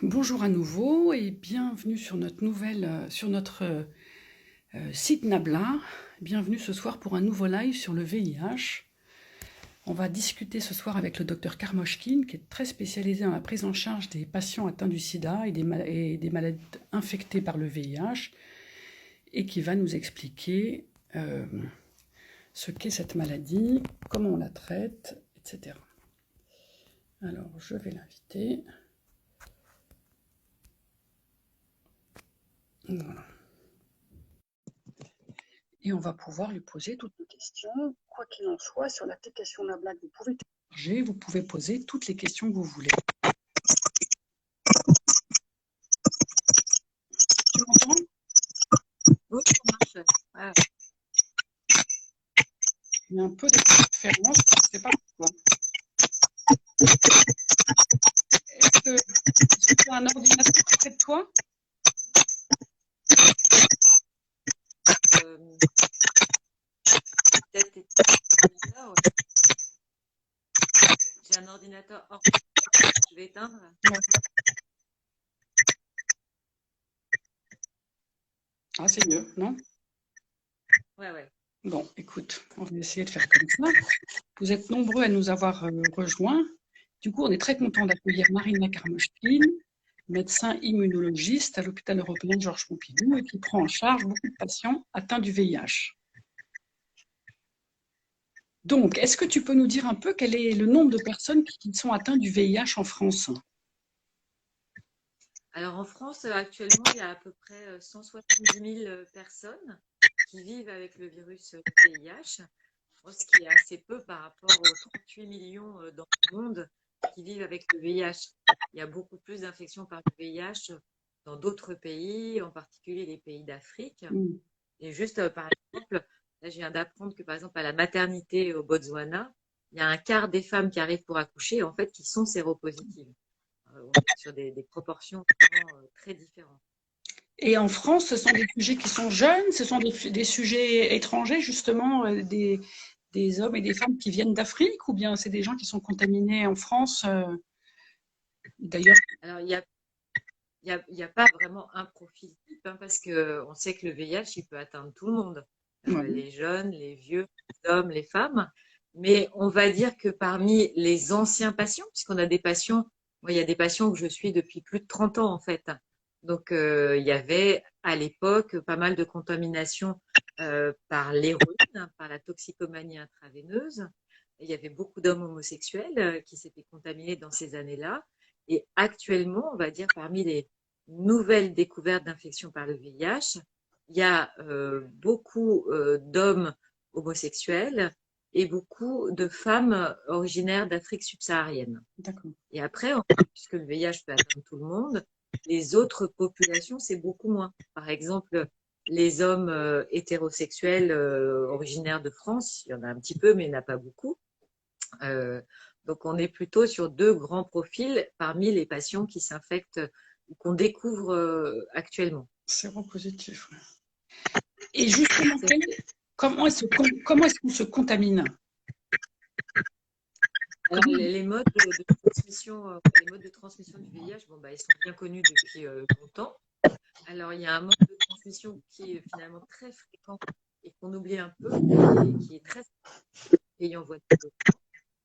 Bonjour à nouveau et bienvenue sur notre site Nabla. Bienvenue ce soir pour un nouveau live sur le VIH. On va discuter ce soir avec le docteur Karmoshkin, qui est très spécialisé dans la prise en charge des patients atteints du sida et des malades infectés par le VIH, et qui va nous expliquer ce qu'est cette maladie, comment on la traite, etc. Alors, je vais l'inviter. Voilà. Et on va pouvoir lui poser toutes les questions. Quoi qu'il en soit, sur l'application Nabla que vous pouvez télécharger, vous pouvez poser toutes les questions que vous voulez. Tu m'entends? Oui, ça marche. Ah, Il y a un peu d'interférence, je ne sais pas pourquoi. Est-ce que tu as un ordinateur près de toi? peut-être ordinateur, ouais. J'ai un ordinateur hors. Je vais éteindre. Ouais. Ah, c'est mieux, non? Ouais. Bon, écoute, on va essayer de faire comme ça. Vous êtes nombreux à nous avoir rejoints. Du coup, on est très content d'accueillir Marina Karmoshkin, médecin immunologiste à l'hôpital européen Georges Pompidou et qui prend en charge beaucoup de patients atteints du VIH. Donc, est-ce que tu peux nous dire un peu quel est le nombre de personnes qui sont atteintes du VIH en France? Alors en France, actuellement, il y a à peu près 170 000 personnes qui vivent avec le virus VIH, ce qui est assez peu par rapport aux 38 millions dans le monde qui vivent avec le VIH. Il y a beaucoup plus d'infections par le VIH dans d'autres pays, en particulier les pays d'Afrique. Et juste, par exemple, là, je viens d'apprendre que, par exemple, à la maternité au Botswana, il y a un quart des femmes qui arrivent pour accoucher, en fait, qui sont séropositives. On est sur des proportions vraiment très différentes. Et en France, ce sont des sujets qui sont jeunes, ce sont des sujets étrangers, justement, des hommes et des femmes qui viennent d'Afrique, ou bien c'est des gens qui sont contaminés en France d'ailleurs? Alors, il y a pas vraiment un profil type, hein, parce qu'on sait que le VIH, il peut atteindre tout le monde, Ouais. les jeunes, les vieux, les hommes, les femmes. Mais on va dire que parmi les anciens patients, puisqu'on a des patients, moi, il y a des patients que je suis depuis plus de 30 ans, en fait. Donc, il y avait à l'époque pas mal de contamination par l'héroïne, par la toxicomanie intraveineuse. Il y avait beaucoup d'hommes homosexuels qui s'étaient contaminés dans ces années-là. Et actuellement, on va dire parmi les nouvelles découvertes d'infection par le VIH, il y a beaucoup d'hommes homosexuels et beaucoup de femmes originaires d'Afrique subsaharienne. D'accord. Et après, puisque le VIH peut atteindre tout le monde, les autres populations, c'est beaucoup moins. Par exemple, les hommes hétérosexuels originaires de France, il y en a un petit peu, mais il n'y en a pas beaucoup. Donc, on est plutôt sur deux grands profils parmi les patients qui s'infectent ou qu'on découvre actuellement. Séropositif. Ouais. Et justement, comment est-ce qu'on se contamine? Alors, les modes de transmission, les modes de transmission du VIH, bon, bah, ils sont bien connus depuis longtemps. Alors, il y a un mode de transmission qui est finalement très fréquent et qu'on oublie un peu, et qui est très ayant voie de développement,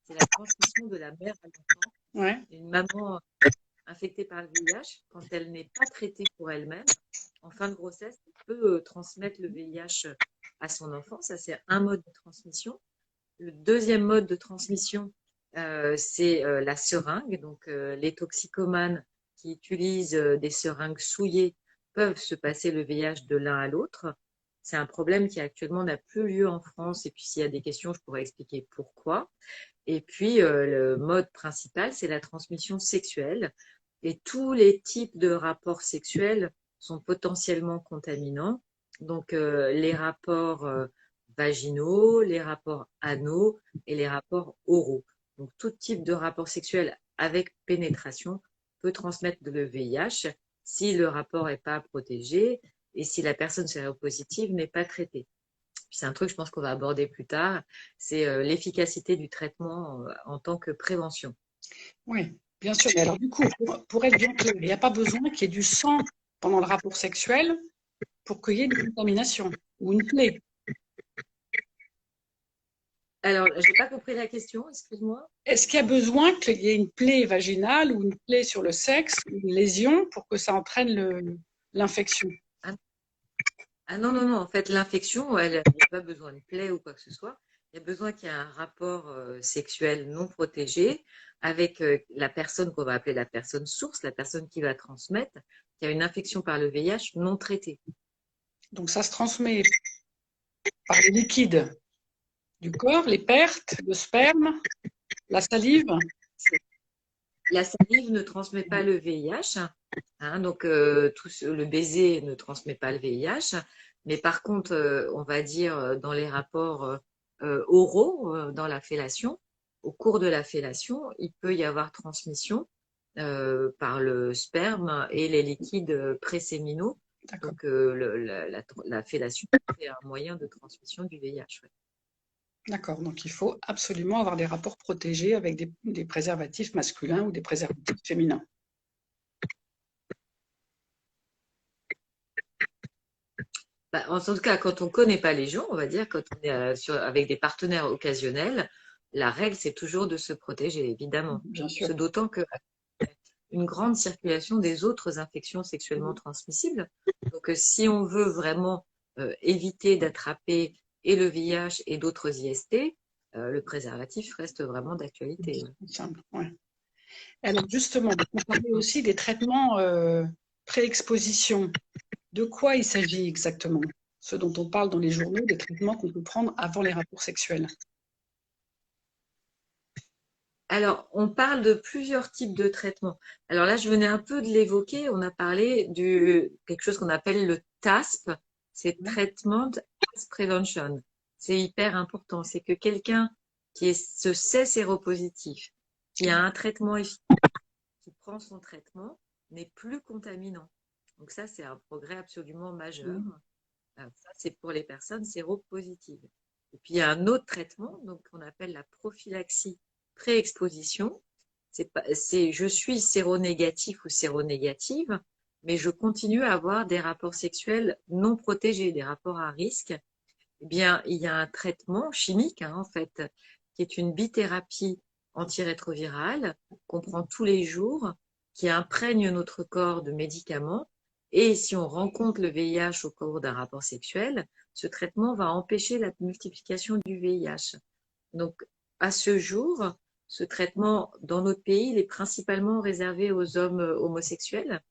c'est la transmission de la mère à l'enfant. Ouais. Une maman infectée par le VIH, quand elle n'est pas traitée pour elle-même, en fin de grossesse, elle peut transmettre le VIH à son enfant. Ça, c'est un mode de transmission. Le deuxième mode de transmission, c'est la seringue. Donc, les toxicomanes qui utilisent des seringues souillées peuvent se passer le VIH de l'un à l'autre. C'est un problème qui actuellement n'a plus lieu en France. Et puis, s'il y a des questions, je pourrais expliquer pourquoi. Et puis, le mode principal, c'est la transmission sexuelle. Et tous les types de rapports sexuels sont potentiellement contaminants. Donc, les rapports vaginaux, les rapports anaux et les rapports oraux. Donc, tout type de rapport sexuel avec pénétration peut transmettre le VIH si le rapport n'est pas protégé et si la personne séropositive n'est pas traitée. Puis c'est un truc, je pense qu'on va aborder plus tard, c'est l'efficacité du traitement en tant que prévention. Oui, Bien sûr, mais alors du coup, pour être bien clair, il n'y a pas besoin qu'il y ait du sang pendant le rapport sexuel pour qu'il y ait une contamination ou une plaie. Alors, je n'ai pas compris la question, excuse-moi. Est-ce qu'il y a besoin qu'il y ait une plaie vaginale ou une plaie sur le sexe, une lésion, pour que ça entraîne l'infection? Ah, ah non, non, non, en fait, l'infection, il n'y a pas besoin de plaie ou quoi que ce soit. Il y a besoin qu'il y ait un rapport sexuel non protégé avec la personne qu'on va appeler la personne source, la personne qui va transmettre, qui a une infection par le VIH non traitée. Donc ça se transmet par les liquides du corps, les pertes, le sperme, la salive. La salive ne transmet pas le VIH, hein, donc le baiser ne transmet pas le VIH, mais par contre, on va dire dans les rapports oraux, dans la fellation, au cours de la fellation, il peut y avoir transmission par le sperme et les liquides préséminaux. D'accord. Donc la fellation est un moyen de transmission du VIH. Ouais. D'accord. Donc il faut absolument avoir des rapports protégés avec des préservatifs masculins ou des préservatifs féminins. Bah, en tout cas, quand on ne connaît pas les gens, on va dire, quand on est avec des partenaires occasionnels, la règle, c'est toujours de se protéger, évidemment. Bien sûr. Ce d'autant que une grande circulation des autres infections sexuellement transmissibles. Donc, si on veut vraiment éviter d'attraper et le VIH et d'autres IST, le préservatif reste vraiment d'actualité. C'est simple, ouais. Alors justement, on parlait aussi des traitements pré-exposition. De quoi il s'agit exactement? Ce dont on parle dans les journaux, des traitements qu'on peut prendre avant les rapports sexuels. Alors, on parle de plusieurs types de traitements. Alors là, je venais un peu de l'évoquer. On a parlé de quelque chose qu'on appelle le TASP, c'est Treatment as Prevention. C'est hyper important. C'est que quelqu'un se sait séropositif, qui a un traitement efficace, qui prend son traitement, n'est plus contaminant. Donc ça, c'est un progrès absolument majeur. Ça, c'est pour les personnes séropositives. Et puis, il y a un autre traitement, donc qu'on appelle la prophylaxie pré-exposition. Je suis séronégatif ou séronégative, mais je continue à avoir des rapports sexuels non protégés, des rapports à risque. Eh bien, il y a un traitement chimique, hein, en fait, qui est une bithérapie antirétrovirale qu'on prend tous les jours, qui imprègne notre corps de médicaments. Et si on rencontre le VIH au cours d'un rapport sexuel, ce traitement va empêcher la multiplication du VIH. Donc, à ce jour, ce traitement, dans notre pays, il est principalement réservé aux hommes homosexuels.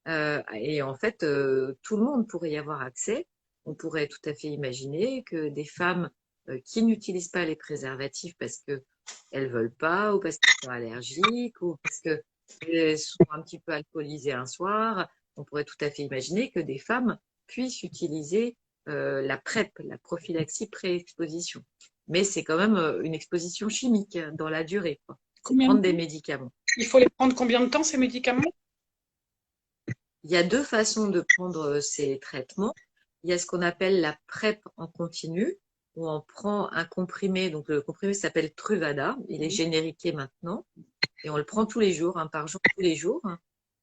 Et en fait, tout le monde pourrait y avoir accès. On pourrait tout à fait imaginer que des femmes qui n'utilisent pas les préservatifs parce qu'elles veulent pas, ou parce qu'elles sont allergiques, ou parce qu'elles sont un petit peu alcoolisées un soir, on pourrait tout à fait imaginer que des femmes puissent utiliser la PrEP, la prophylaxie pré-exposition. Mais c'est quand même une exposition chimique dans la durée, quoi. C'est Combien de prendre des temps? médicaments. Il faut les prendre combien de temps, ces médicaments? Il y a deux façons de prendre ces traitements. Il y a ce qu'on appelle la PrEP en continu, où on prend un comprimé, donc le comprimé s'appelle Truvada, il est génériqué maintenant, et on le prend tous les jours, un par jour, tous les jours.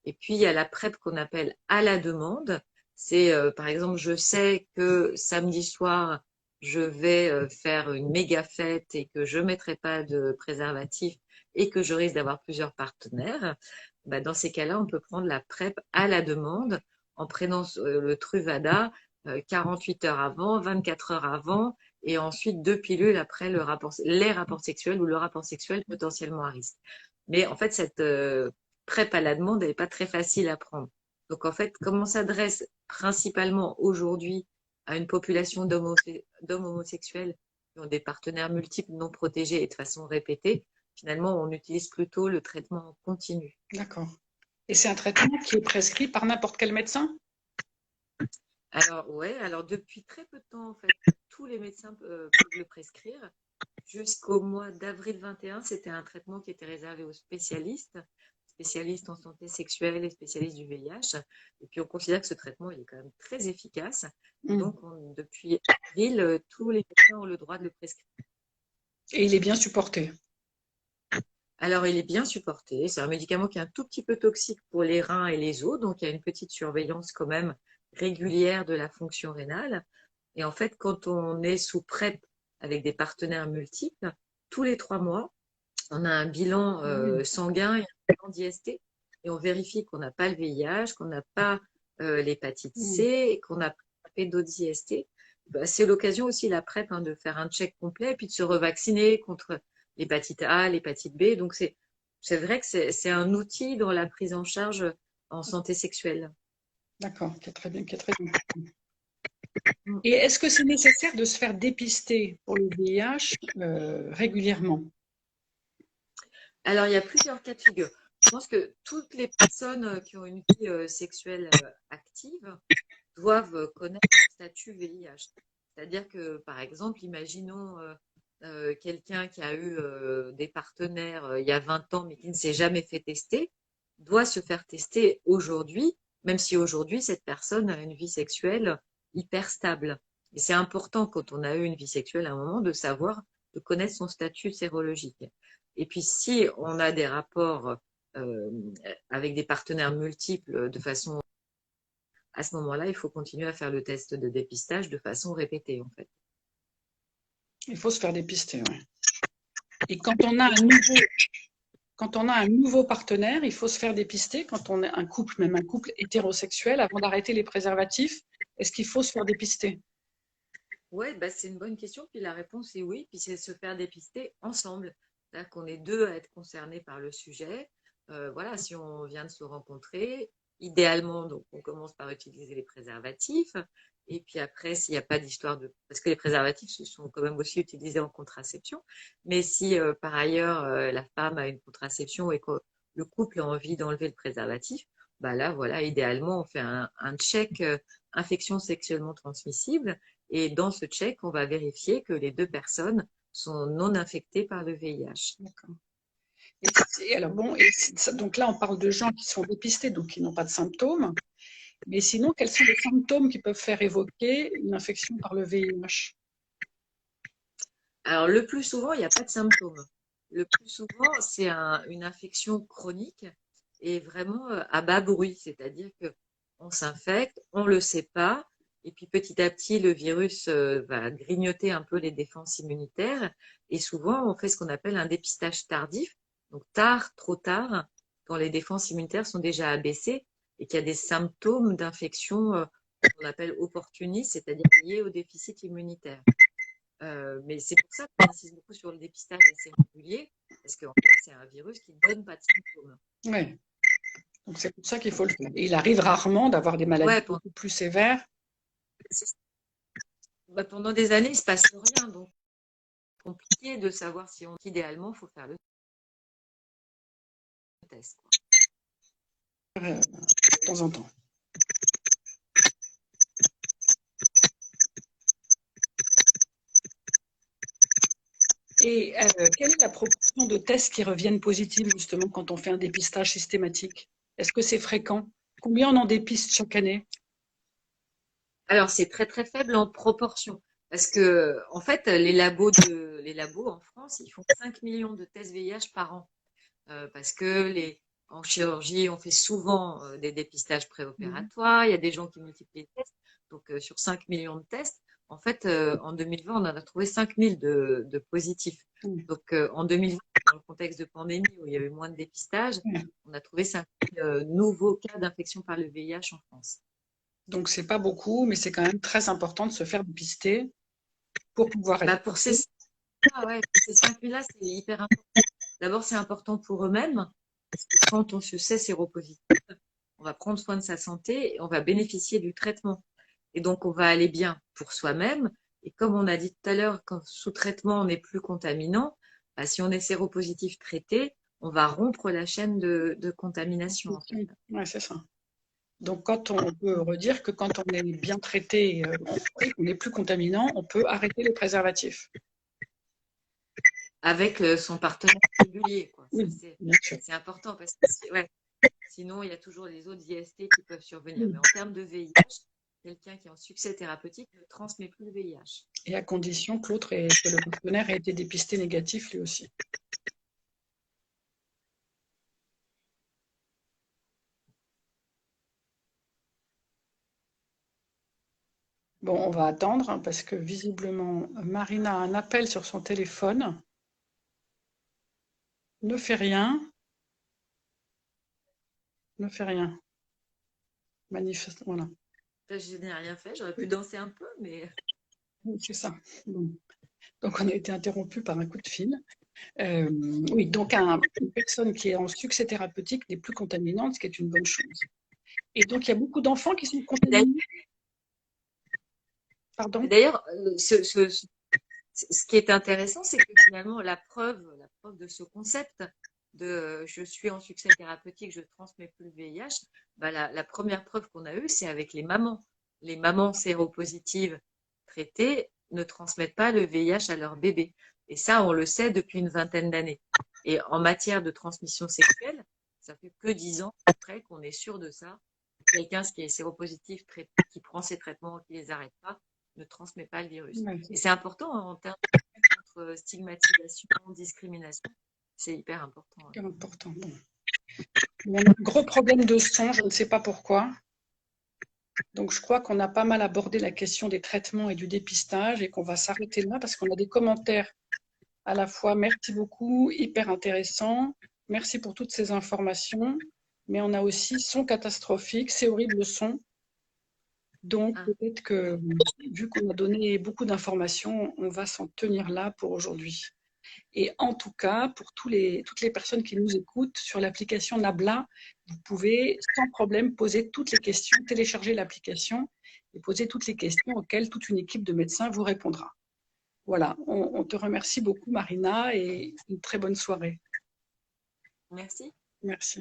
Et puis il y a la PrEP qu'on appelle à la demande. C'est par exemple, je sais que samedi soir, je vais faire une méga fête et que je ne mettrai pas de préservatif et que je risque d'avoir plusieurs partenaires. Bah, dans ces cas-là, on peut prendre la PrEP à la demande en prenant le Truvada 48 heures avant, 24 heures avant, et ensuite 2 pilules après les rapports sexuels ou le rapport sexuel potentiellement à risque. Mais en fait, cette PrEP à la demande, elle n'est pas très facile à prendre. Donc en fait, comme on s'adresse principalement aujourd'hui à une population d'hommes homosexuels qui ont des partenaires multiples non protégés et de façon répétée, finalement, on utilise plutôt le traitement continu. D'accord. Et c'est un traitement qui est prescrit par n'importe quel médecin? Alors, ouais, alors depuis très peu de temps, en fait, tous les médecins peuvent le prescrire. Jusqu'au mois d'avril 21, c'était un traitement qui était réservé aux spécialistes en santé sexuelle et spécialistes du VIH. Et puis, on considère que ce traitement, il est quand même très efficace. Et donc, depuis avril, tous les médecins ont le droit de le prescrire. Et il est bien supporté. Alors, il est bien supporté. C'est un médicament qui est un tout petit peu toxique pour les reins et les os, donc il y a une petite surveillance quand même régulière de la fonction rénale. Et en fait, quand on est sous PrEP avec des partenaires multiples, tous les 3 mois, on a un bilan Oui. sanguin et un bilan d'IST. Et on vérifie qu'on n'a pas le VIH, qu'on n'a pas l'hépatite C Mm. et qu'on n'a pas fait d'autres IST. Bah, c'est l'occasion aussi, la PrEP, hein, de faire un check complet et puis de se revacciner contre l'hépatite A, l'hépatite B. Donc, c'est vrai que c'est un outil dans la prise en charge en santé sexuelle. D'accord, qui est très bien, qui est très bien. Mm. Et est-ce que c'est nécessaire de se faire dépister pour le VIH régulièrement? Alors, il y a plusieurs cas de figure. Je pense que toutes les personnes qui ont une vie sexuelle active doivent connaître le statut VIH. C'est-à-dire que, par exemple, imaginons quelqu'un qui a eu des partenaires il y a 20 ans mais qui ne s'est jamais fait tester, doit se faire tester aujourd'hui, même si aujourd'hui cette personne a une vie sexuelle hyper stable. Et c'est important quand on a eu une vie sexuelle à un moment de savoir, de connaître son statut sérologique. Et puis si on a des rapports euh, avec des partenaires multiples de façon à ce moment-là, il faut continuer à faire le test de dépistage de façon répétée, en fait. Il faut se faire dépister, ouais. Et quand on a un nouveau partenaire, il faut se faire dépister. Quand on est un couple, même un couple hétérosexuel, avant d'arrêter les préservatifs, est-ce qu'il faut se faire dépister? Ouais, bah, c'est une bonne question. Puis la réponse est oui. Puis c'est se faire dépister ensemble. C'est-à-dire qu'on est deux à être concernés par le sujet. Voilà, si on vient de se rencontrer, idéalement, donc on commence par utiliser les préservatifs. Et puis après, s'il n'y a pas d'histoire de... Parce que les préservatifs se sont quand même aussi utilisés en contraception. Mais si par ailleurs la femme a une contraception et que le couple a envie d'enlever le préservatif, bah là, voilà, idéalement, on fait un check infection sexuellement transmissible et dans ce check, on va vérifier que les deux personnes sont non infectées par le VIH. D'accord. Alors bon, donc là, on parle de gens qui sont dépistés, donc qui n'ont pas de symptômes. Mais sinon, quels sont les symptômes qui peuvent faire évoquer une infection par le VIH? Alors, le plus souvent, il n'y a pas de symptômes. Le plus souvent, c'est une infection chronique et vraiment à bas bruit, c'est-à-dire que on s'infecte, on ne le sait pas, et puis petit à petit, le virus va grignoter un peu les défenses immunitaires, et souvent, on fait ce qu'on appelle un dépistage tardif, donc tard, trop tard, quand les défenses immunitaires sont déjà abaissées et qu'il y a des symptômes d'infection qu'on appelle opportunistes, c'est-à-dire liés au déficit immunitaire. Mais c'est pour ça qu'on insiste beaucoup sur le dépistage assez régulier, parce qu'en fait, c'est un virus qui ne donne pas de symptômes. Oui, donc c'est pour ça qu'il faut le faire. Et il arrive rarement d'avoir des maladies Ouais, beaucoup plus sévères. bah, pendant des années, il ne se passe rien, donc c'est compliqué de savoir si on idéalement, il faut faire le test, quoi. De temps en temps. Et quelle est la proportion de tests qui reviennent positifs justement quand on fait un dépistage systématique? Est-ce que c'est fréquent? Combien on en dépiste chaque année? Alors, c'est très très faible en proportion, parce que en fait, les labos en France, ils font 5 millions de tests VIH par an. Parce que en chirurgie, on fait souvent des dépistages Mhm. préopératoires. Il y a des gens qui multiplient les tests. Donc, sur 5 millions de tests, en fait, en 2020, on en a trouvé 5000 de positifs. Mhm. Donc, en 2020, dans le contexte de pandémie où il y avait moins de dépistage, Mhm. on a trouvé 5000 nouveaux cas d'infection par le VIH en France. Donc c'est pas beaucoup, mais c'est quand même très important de se faire dépister pour pouvoir être Bah, pour traité. ouais, pour ces 5000-là, c'est hyper important. D'abord, c'est important pour eux-mêmes, parce que quand on se sait séropositif, on va prendre soin de sa santé et on va bénéficier du traitement. Et donc, on va aller bien pour soi-même. Et comme on a dit tout à l'heure, quand sous traitement, on n'est plus contaminant, bah, si on est séropositif traité, on va rompre la chaîne de contamination, en fait. Ouais, c'est ça. Donc quand on peut redire que quand on est bien traité, et qu'on n'est plus contaminant, on peut arrêter les préservatifs. Avec son partenaire régulier, quoi. Ça, Oui, bien sûr. c'est important parce que ouais, sinon, il y a toujours les autres IST qui peuvent survenir. Oui. Mais en termes de VIH, quelqu'un qui est en succès thérapeutique ne transmet plus le VIH. Et à condition que le partenaire ait été dépisté négatif lui aussi. Bon, on va attendre hein, parce que visiblement, Marina a un appel sur son téléphone. Ne fait rien, ne fait rien. Manifeste, voilà. Je n'ai rien fait, j'aurais pu danser un peu, mais Oui, c'est ça. Bon. Donc, on a été interrompu par un coup de fil. Euh, oui, donc une personne qui est en succès thérapeutique n'est plus contaminante, ce qui est une bonne chose. Et donc, il y a beaucoup d'enfants qui sont contaminés. Pardon? d'ailleurs, ce qui est intéressant, c'est que finalement, la preuve de ce concept de je suis en succès thérapeutique, je ne transmets plus le VIH, bah, la première preuve qu'on a eue, c'est avec les mamans. Les mamans séropositives traitées ne transmettent pas le VIH à leur bébé. Et ça, on le sait depuis une vingtaine d'années. Et en matière de transmission sexuelle, ça fait que 10 ans après qu'on est sûr de ça. Quelqu'un qui est séropositif, qui prend ses traitements, qui les arrête pas, ne transmet pas le virus. Ouais, Et c'est c'est important en termes contre stigmatisation, discrimination. C'est hyper important. super important. Bon. Il y a un gros problème de son, je ne sais pas pourquoi. Donc, je crois qu'on a pas mal abordé la question des traitements et du dépistage et qu'on va s'arrêter là parce qu'on a des commentaires à la fois merci beaucoup, hyper intéressant, merci pour toutes ces informations, mais on a aussi son catastrophique, c'est horrible le son. Donc, Ah, peut-être que, vu qu'on a donné beaucoup d'informations, on va s'en tenir là pour aujourd'hui. Et en tout cas, pour toutes les personnes qui nous écoutent sur l'application Nabla, vous pouvez sans problème poser toutes les questions, télécharger l'application et poser toutes les questions auxquelles toute une équipe de médecins vous répondra. Voilà, on te remercie beaucoup Marina et une très bonne soirée. merci. Merci.